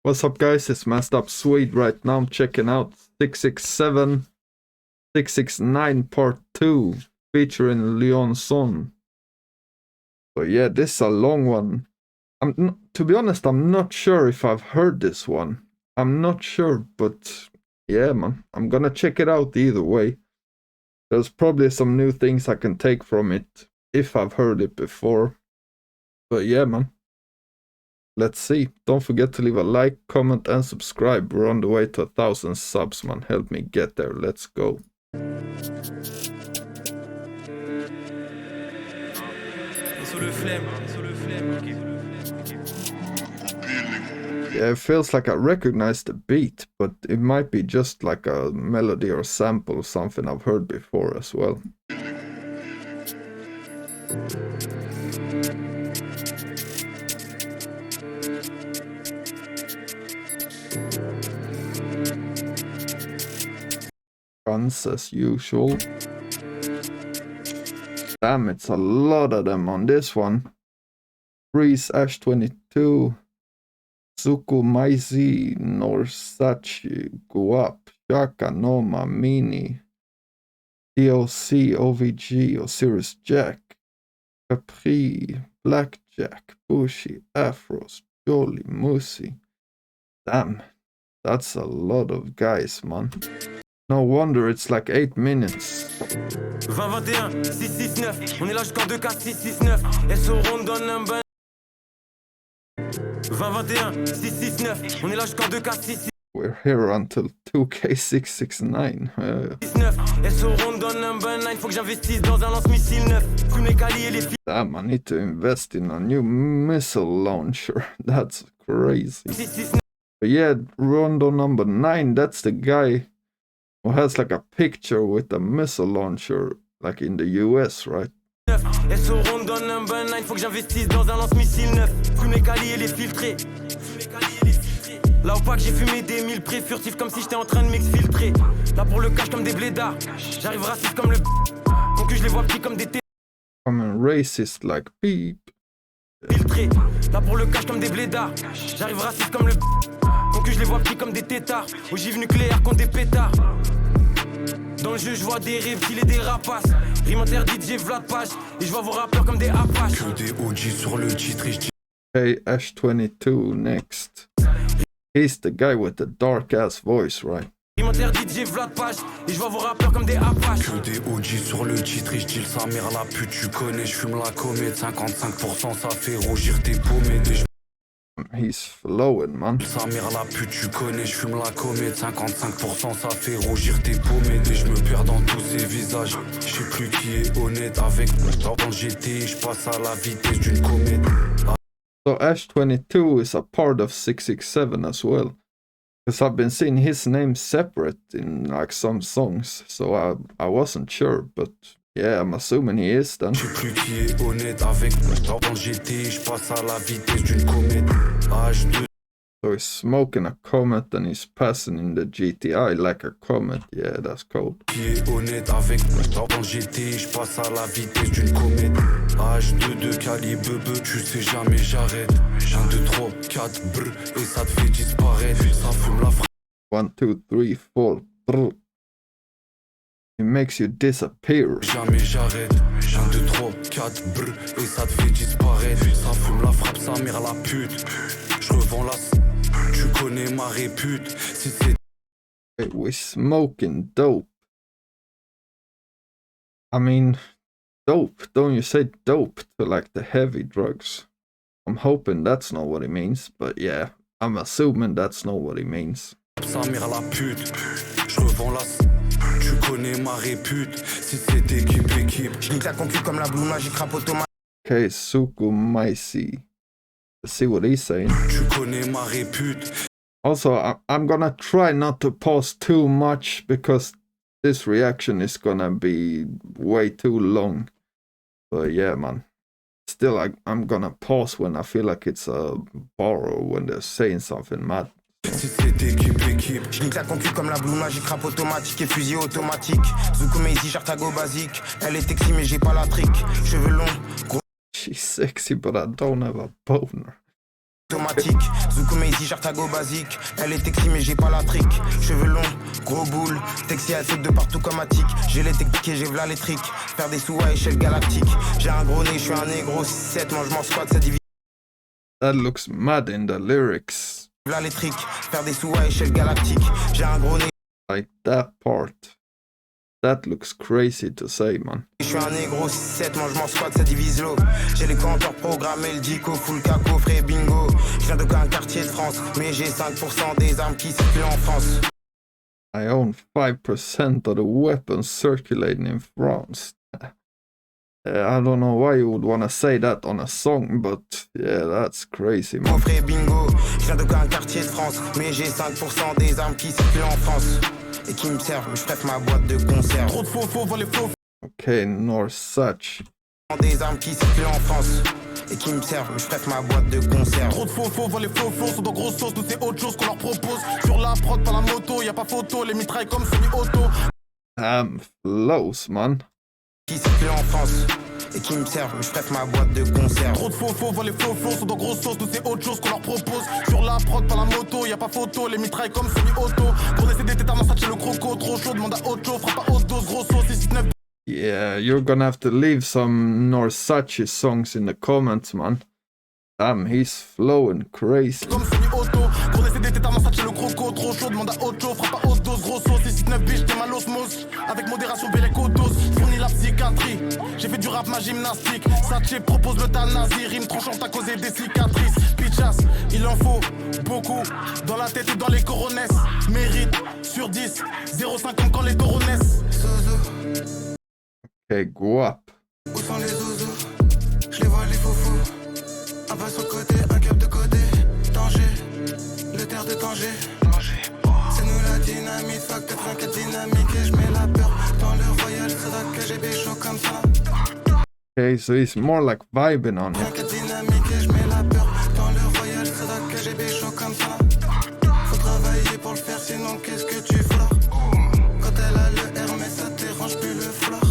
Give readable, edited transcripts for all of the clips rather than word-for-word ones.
What's up, guys? It's Messed Up Swede right now. I'm checking out 667, 669 Part 2 featuring Leon Son. So yeah, this is a long one. To be honest, I'm not sure if I've heard this one. I'm not sure, but yeah, man. I'm gonna check it out either way. There's probably some new things I can take from it if I've heard it before. But yeah, man. Let's see. Don't forget to leave a like, comment, and subscribe. We're on the way to 1,000 subs, man. Help me get there. Let's go. Yeah, it feels like I recognize the beat, but it might be just like a melody or sample or something I've heard before as well. Guns as usual. Damn, it's a lot of them on this one. Freeze Ash 22, Suku Maizi, Norsachi, Guap, Shaka, Noma, Mini, DLC, OVG, Osiris Jack, Capri, Blackjack, Bushi, Afros, Jolly, Musi. Damn, that's a lot of guys, man. No wonder it's like 8 minutes. 2021, 669, on est là jusqu'en 2K, 669, SO Ronde donne un bain. 2021, 669, on est là jusqu'en 2K, 669. We're here until 2K669. 669, SO Ronde donne un bain, il faut que j'investisse dans un lance-missile neuf. Tous mes calis et les filles. Damn, I need to invest in a new missile launcher. That's crazy. 669. But yeah, Rondo number 9, that's the guy who has like a picture with a missile launcher, like in the US, right? SO Ronde donne un bain, il faut que j'investisse dans un lance-missile neuf. Tous mes calis et les filtrés. Là au pack j'ai fumé des 1000 pré furtifs comme si j'étais en train de m'exfiltrer. Là pour le cash comme des blédards. J'arrive raciste comme le donc je les vois petits comme des t. I'm a racist like beep. Filtré. Là pour le cash comme des blédards. J'arrive raciste comme le donc je les vois petits comme des tétards. Ogive nucléaire contre des pétards. Dans le jeu je vois des reptiles et des rapaces. Rime interdite j'ai Vlad page. Et je vois vos rappeurs comme des apaches. Que des OG sur le titre et je dis. Hey, Ash 22 next. He's the guy with the dark ass voice, right? Rime interdite j'ai Vlad page. Et je vois vos rappeurs comme des apaches. Que des OG sur le titre et je dis sa mère la pute tu connais. Je fume la comète 55% ça fait rougir tes pommettes et je... He's flowing, man. Sa mère la pute tu connais. Je fume la comète 55% ça fait rougir tes pommettes et je me perds dans tous ces visages. Je sais plus qui est honnête avec moi. Dans GT je passe à la vitesse d'une comète. So Ash 22 is a part of 667 as well. Because I've been seeing his name separate in like some songs, so I wasn't sure, but yeah, I'm assuming he is then. Je sais plus qui est honnête avec moi. Dans GT je passe à la vitesse d'une comète. H2. So he's smoking a comet and he's passing in the GTI like a comet. Yeah, that's cool. Qui est honnête avec moi. Dans GT je passe à la vitesse d'une comète. H2 calibre bebe, tu sais jamais j'arrête. 1, 2, 3, 4 brr et ça te fait disparaître. Ça fume la frappe. 1, 2, 3, 4 brr. It makes you disappear. Jamais j'arrête. 1, 2, 3, 4 brr et ça te fait disparaître. Ça fume la frappe, sa mère la pute. Je revends la... Tu connais ma répute. Si c'est... Hey, we smoking dope. I mean, dope. Don't you say dope to like the heavy drugs? I'm hoping that's not what he means, but yeah, I'm assuming that's not what he means. Sa mère la pute. Je revends la... Tu connais ma répute. Si c'est équipe. Je nique la concu comme la Blue Magic rap automatique. Okay, Suku Maisi. Let's see what he's saying. Tu connais ma répute. Also, I'm gonna try not to pause too much because this reaction is gonna be way too long. But yeah, man. Still, I'm gonna pause when I feel like it's a bar or when they're saying something mad. Si c'est équipe. Je nique la concu comme la Blue Magic rap automatique et fusil automatique. Zuko Maizi, Jartago basique. Elle est sexy mais j'ai pas la trick. Cheveux longs, gros. She's sexy, but I don't have a boner. automatique. Zukume Easy, Jartago basique. Elle est sexy mais j'ai pas la trick. Cheveux longs, gros boule. Sexy elle saute de partout comme Attic. J'ai les techniques et j'ai v'là les tricks. Faire des sous à échelle galactique. J'ai un gros nez, je suis un négro. 6-7, mangement squat, ça divise. That looks mad in the lyrics. V'là les tricks. Faire des sous à échelle galactique. J'ai un gros nez. Like that part. That looks crazy to say, man. Je suis un négro, 6-7, mangement squat, ça divise l'eau. J'ai les compteurs programmés, le dico, full caco, frais bingo. Je viens d'aucun quartier de France, mais j'ai 5% des armes qui circulent en France. I own 5% of the weapons circulating in France. I don't know why you would want to say that on a song, but yeah, that's crazy, man. Frais bingo, je viens d'aucun quartier de France, mais j'ai 5% des armes qui circulent en France. Et qui me servent, mais je prête ma boîte de conserve. Trop de faux, les faux. Okay, Norsach. Des armes qui circulent en France. Et qui me servent, mais je prête ma boîte de conserve. Trop de faux, les faux sont dans grosse sauce. Nous c'est autre chose qu'on leur propose. Sur la prod, pas la moto, y a pas photo. Les mitrailles comme semi-auto. Damn flows, man. Qui circulent en France. Et qui me servent, mais je prête ma boîte de conserve. Trop de faux, les faux sont dans grosse sauce. Nous c'est autre chose qu'on leur propose. Sur la prod, pas la moto, y a pas photo. Les mitrailles comme semi-auto. Pour décider t'es un chez le croco. Trop chaud, demande à autre frappe à haute dose, grosse sauce, 6-9. Yeah, you're gonna have to leave some Norsach songs in the comments, man. Damn, he's flowing crazy. Comme semi-auto. Pour décider t'es un chez le croco. Trop chaud, demande à autre frappe à haute dose, grosse sauce, 6-9 biche, t'es mal osmose. Avec modération, belle dose. Fournis la psychiatrie. J'ai fait du rap, ma gymnastique. Satché propose l'euthanasie. Rime tranchante à causer des cicatrices. Pitchas, il en faut beaucoup. Dans la tête et dans les coronesses. Mérite sur 10. 0,50 quand les taureaux naissent. Okay, guap. Où sont les ouzous? Je les vois les foufous. Un pas sur le côté, un cap de côté. Danger, le terre de danger. C'est nous la dynamite, facteur 34 dynamique. Et je mets la peur dans le royal. Faudra que j'ai pécho comme ça. Okay, so he's more like vibing on it. 34 dynamique et je mets la peur dans le royal. Faudra que j'ai pécho comme ça. Faut travailler pour le faire, sinon qu'est-ce que tu feras? Quand elle a le Hermès, ça dérange plus le fleur.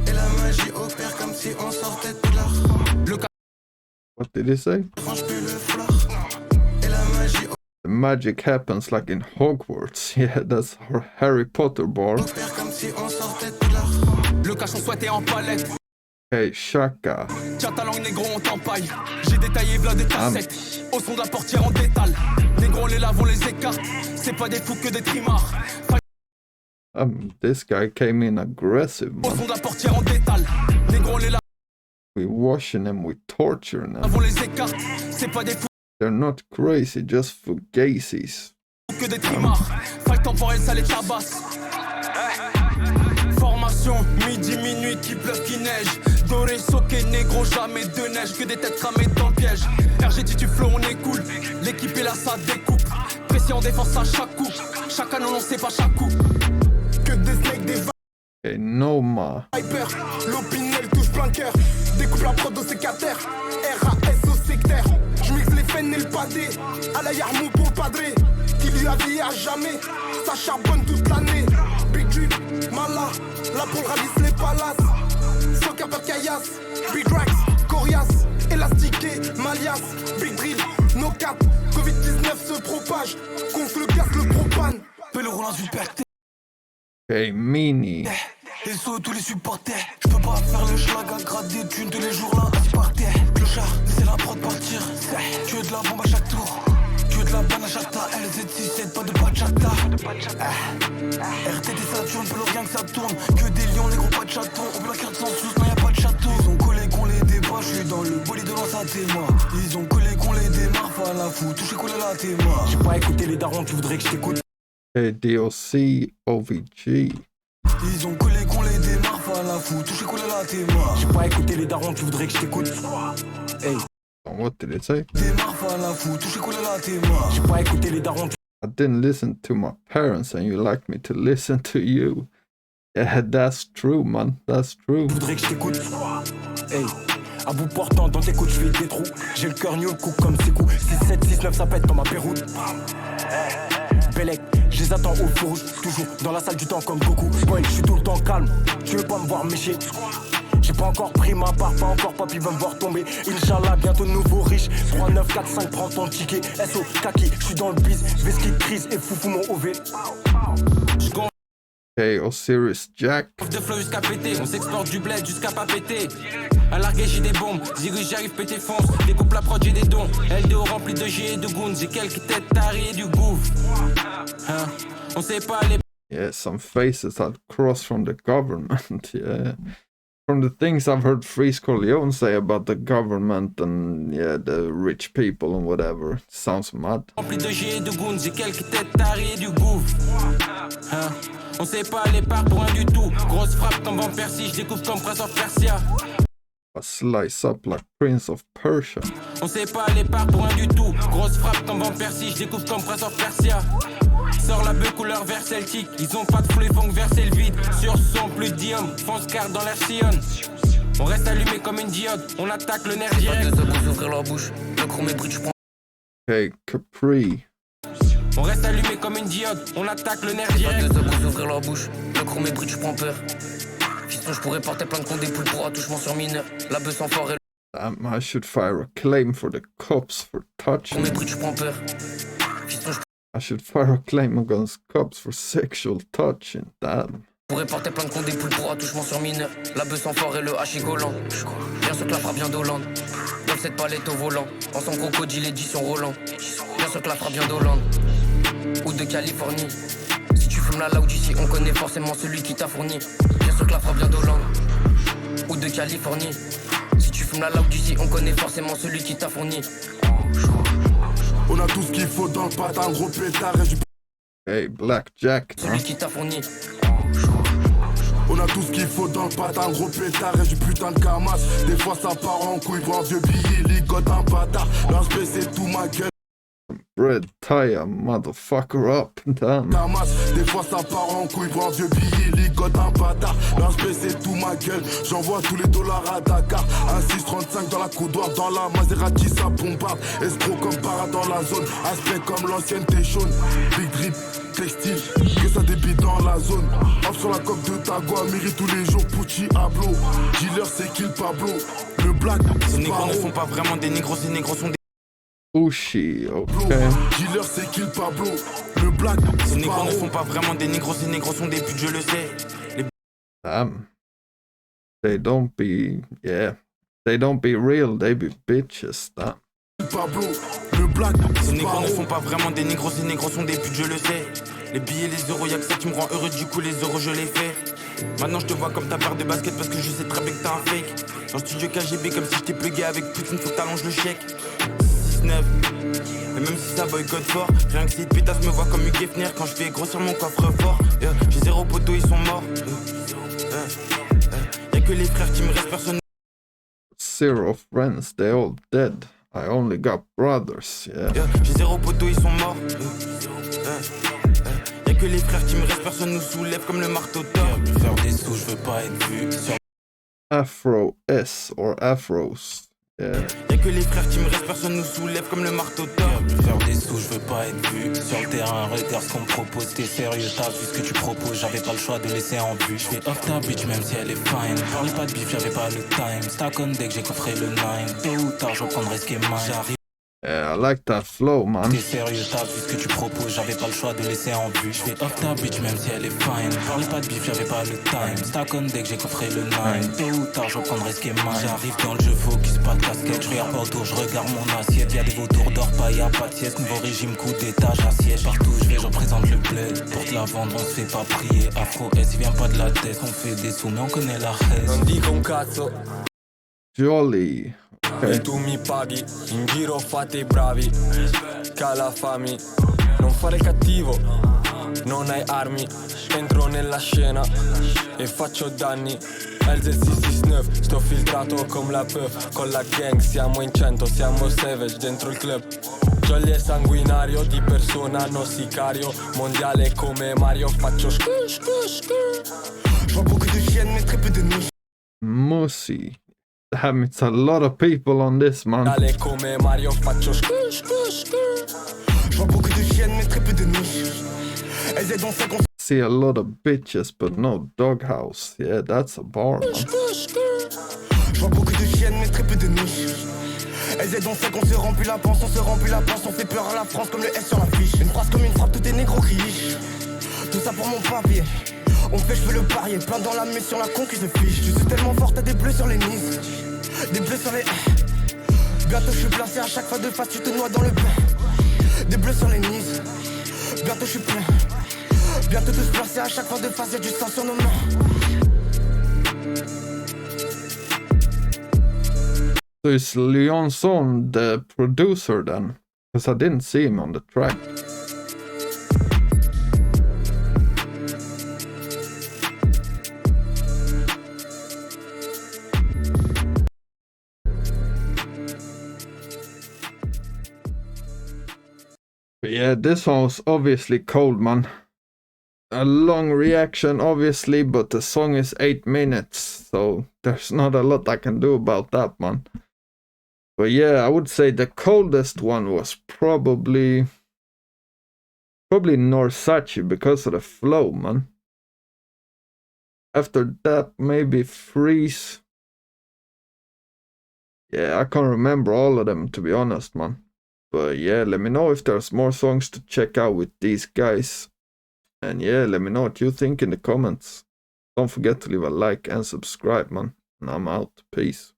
Et la magie opère comme si on sortait de l'art. What did he say? Dérange plus le fleur. Et la magie The magic happens like in Hogwarts. Yeah, that's Harry Potter bar. opère comme si on sortait de l'art. Le cachon souhaité en palette. Hey, Shaka. Tiens ta langue négro, on t'empaille. J'ai détaillé plein de cassettes. Au son de la portière en détale. Négro, on les lave, on les écarte. C'est pas des fous que des trimards. This guy came in aggressive, Au man. son de la portière en détale. Négro, on les lave, We washing them, we torturing them. on les écarte. C'est pas des fous They're not crazy, just fugazis. que des trimards. Faille temporelle, ça les tabasse. Formation, midi, minuit, qui pleuve, qui neige. Doré, soqué, négro, jamais de neige. Que des têtes cramées dans le piège. RG, tu flow, on est cool. L'équipe est là, ça découpe. Pression en défense à chaque coup. Chaque année, on sait pas chaque coup. Que des snakes, des Okay, Noma. Hyper, l'opinel touche plein cœur. Découpe la prod au sécateur. RAS au sectaire. J'mixe les fennes et le padé. À la Yarmou pour le padré. Qui lui a dit à jamais. Ça charbonne toute l'année. Big drip, mala. Là pour le ralice les palaces. Sans cap de caillasse. Big racks, coriace. Élastiqué, malias. Big drill, no cap. Covid-19 se propage. Gonfle le gaz, le propane. Peu le roulant du perte. Okay, Mini. Les sauts, tous les supporters. Je peux pas faire le schlag à gratter thunes tous les jours là, à se par terre. Clochard, c'est la prod partir. Tu veux de la bombe à chaque tour. Tu veux de la banane à chaque tas. LZ67, pas de bachata. RTT Saturne, plus rien que ça tourne. Que des lions, les gros pas de chatons. On veut la carte sans sous, non y'a pas de château. Ils ont collé qu'on les débat, je suis dans le bolide de lance à témoin. Ils ont collé qu'on les démarre, fa la fou. Touché collé la témoin. J'ai pas écouté les darons, tu voudrais que je t'écoute. Okay, DOC, OVG. Ils ont collé qu'on les démarre, fa la fou. Touché collé la témoin. J'ai pas écouté les darons, tu voudrais que je t'écoute. Hey. What did it say? Démarre, fa la fou. Touché collé la témoin. J'ai pas écouté les darons, I didn't listen to my parents and you like me to listen to you. Yeah, that's true, man. That's true. tu voudrais que je t'écoute. Hey. À bout portant dans tes coups, je fais des trous. J'ai le cœur nul, coup comme ses coups. 6-7, 6-9, ça pète dans ma péroute. Bellec, je les attends au feu rouge. Toujours dans la salle du temps comme beaucoup. Boy, je suis tout le temps calme. Tu veux pas me voir mécher. J'ai pas encore pris ma part, pas encore, papy va me voir tomber. Inch'Allah, bientôt nouveau riche. 3, 9, 4, 5, prends ton ticket. SO, kaki, j'suis dans le biz. Veski, crise et foufou mon OV. Okay, Osiris Jack. De flow jusqu'à péter, on s'exporte du bled jusqu'à pas péter. À larguer j'ai des bombes, Zirus j'arrive péter fonce. Découpe la prod j'ai des dons, LDO rempli de G et de goons. J'ai quelques têtes taries et du gouffre. Hein? On sait pas les... Yeah, some faces that cross from the government, yeah. From the things I've heard Freeze Corleone say about the government and, yeah, the rich people and whatever, it sounds mad. Rempli de G et de goons, j'ai quelques têtes taries et du gouffre. Hein? On sait pas les parts pour un du tout. Grosse frappe comme en Persie, je découpe comme Prince of Persia. I slice up like Prince of Persia. On sait pas les parts pour un du tout. Grosse frappe comme en Persie, je découpe comme Prince of Persia. Sors la bœuf couleur vert celtique. Ils ont pas de flou, ils font que verser le vide. Sur son plus d'ium, fonce carte dans l'air sillonne. On reste allumé comme une diode. On attaque le nerf direct. Ouvrir leur bouche. Le chrome est brut, je prends. Okay, Capri. On reste allumé comme une diode. On attaque le nerf direct. Ouvrir leur bouche. Le chrome est brut, je prends peur. Fiston, je pourrais porter plein de comptes des poules pour attouchement sur mineur. La bœuf sans fort et Damn, I should fire a claim for the cops for touching. chrome est brut, je prends peur. Fiston, je I should fire a claim against cops for sexual touching. Damn. pourrais porter plein de comptes des poules pour attouchement sur mineur. La bœuf sans fort et le hachis collant. Bien sûr que la frappe vient d'Hollande. Dans cette palette au volant. Ensemble crocodile édition Roland. Bien sûr que la frappe vient d'Hollande. Ou de Californie. Si tu fumes là où tu sais, on connaît forcément celui qui t'a fourni. Bien sûr que la frappe vient d'Hollande. Ou de Californie. Si tu fumes là où tu sais, on connaît forcément celui qui t'a fourni. On a tout ce qu'il faut dans le patin, gros pétard et du... Hey, Black Jack. Huh? Celui qui t'a fourni. On a tout ce qu'il faut dans le patin, gros pétard et du putain de camas. Des fois ça part en couille, prends un vieux billet, ligote un bâtard. Lance-B c'est tout ma gueule. Bread, tie a motherfucker up. Damn. Camas, des fois ça part en couille, prends un vieux billet, ligote un bâtard. Lance-B c'est tout ma gueule, j'envoie tous les dollars à Dakar. Un 635 dans la coudoir, dans la Maserati ça bombarde. Escroc comme para dans la zone, aspect comme l'ancienne Téchone. Big drip, textile, que ça débite dans la zone. Off sur la coque de Tago, Amiri tous les jours, Pucci, Hablo. Dealer c'est kill Pablo, le black, Ces négros ne Sparrow. sont pas vraiment des négros, ces négros sont des... Ushi, okay. Dealer c'est kill Pablo, le black, Ces négros ne Sparrow. sont pas vraiment des négros, ces négros sont des putes, je le sais. Damn. They don't be, yeah. They don't be real, they be bitches. Damn. Pablo, le black, Ces négros ne Sparrow. sont pas vraiment des négros, ces négros sont des putes, je le sais. Les billets, les euros, y'a que ça qui me rend heureux, du coup les euros je les fais. Maintenant je te vois comme ta paire de basket parce que je sais très bien que t'as un fake. Dans le studio KGB comme si j'étais plugué avec Poutine, faut que t'allonges le chèque. 6-9, et même si ça boycotte fort, rien que si pétasse me voit comme Hugh Hefner quand je fais grossir mon coffre fort. J'ai 0 poteau, ils sont morts. Y'a que les frères qui me restent, personne. Zero friends, they all dead. I only got brothers, yeah. J'ai 0 poteau, ils sont morts. Y'a que les frères qui me restent, personne nous soulève comme le marteau d'or. Faire des sous, je veux pas être vu. Afro S or Afros, yeah. Y'a que les frères qui me restent, personne nous soulève comme le marteau d'or. Faire des sous, je veux pas être vu. Sur le terrain, regarde ce qu'on me propose. T'es sérieux, t'as vu ce que tu proposes. J'avais pas le choix de laisser en vue. Je fais off ta bitch, même si elle est fine. Parlais pas de bif, j'avais pas le time. Stack on deck, j'ai coffré le 9. Tôt ou tard, je reprendrai ce qui est mine. J'arrive. Yeah, I like that flow, man. T'es sérieux, t'as vu ce que tu proposes. J'avais pas le choix de laisser en vue. Je fais off ta bitch, même si elle est fine. Parlais pas de bif, j'avais pas le time. Stack on deck, j'ai coffré le 9. Tôt ou tard, je reprendrai ce qui est mine. J'arrive dans le jeu, focus, pas de casquette. Je regarde pas autour, je regarde mon assiette. Y'a des vautours d'or, pas y'a pas de sieste. Nouveau régime, coup d'état, j'assiège. Partout je vais, je représente le bled. Pour te la vendre, on se fait pas prier. Afro S, il vient pas de la tête. On fait des sous, mais on connaît la reste. Non dico un cazzo Jolly. e tu mi paghi. In giro fate i bravi, calafami. Non fare il cattivo, non hai armi. Entro nella scena e faccio danni. LZ669, sto filtrato come la puff. Con la gang siamo in 100, siamo savage dentro il club. Jolly è sanguinario, di persona non sicario. Mondiale come Mario, faccio Je vois beaucoup de chiennes mais très peu de niches. Musi. Damn, it's a lot of people on this, man. Mondiale come Mario, faccio Je vois beaucoup de chiennes mais très peu de niches. Elles aident en 50. See a lot of bitches, but no doghouse. Yeah, that's a bar, man. Je vois beaucoup de chiennes mais très peu de niches. Elles aident, on sait qu'on se remplit la panse, on se remplit la panse, on fait peur à la France comme le S sur la fiche. Une phrase comme une frappe, tout est négro qui liche. Tout ça pour mon papier. On fait, je veux le parier, plein dans la mission, la con qui se fiche. Je suis tellement fort, t'as des bleus sur les nids, des bleus sur les. Bientôt je suis placé à chaque fois de face, tu te noies dans le pain. Des bleus sur les nids, bientôt je suis plein. Bientôt tous placés à chaque fois de face, y'a du sang sur nos mains. So is Leon Son the producer then? Because I didn't see him on the track. But yeah, this one was obviously cold, man. A long reaction, obviously, but the song is 8 minutes, so there's not a lot I can do about that, man. But yeah, I would say the coldest one was probably Norsace because of the flow, man. After that, maybe Freeze. Yeah, I can't remember all of them, to be honest, man. But yeah, let me know if there's more songs to check out with these guys. And yeah, let me know what you think in the comments. Don't forget to leave a like and subscribe, man. And I'm out. Peace.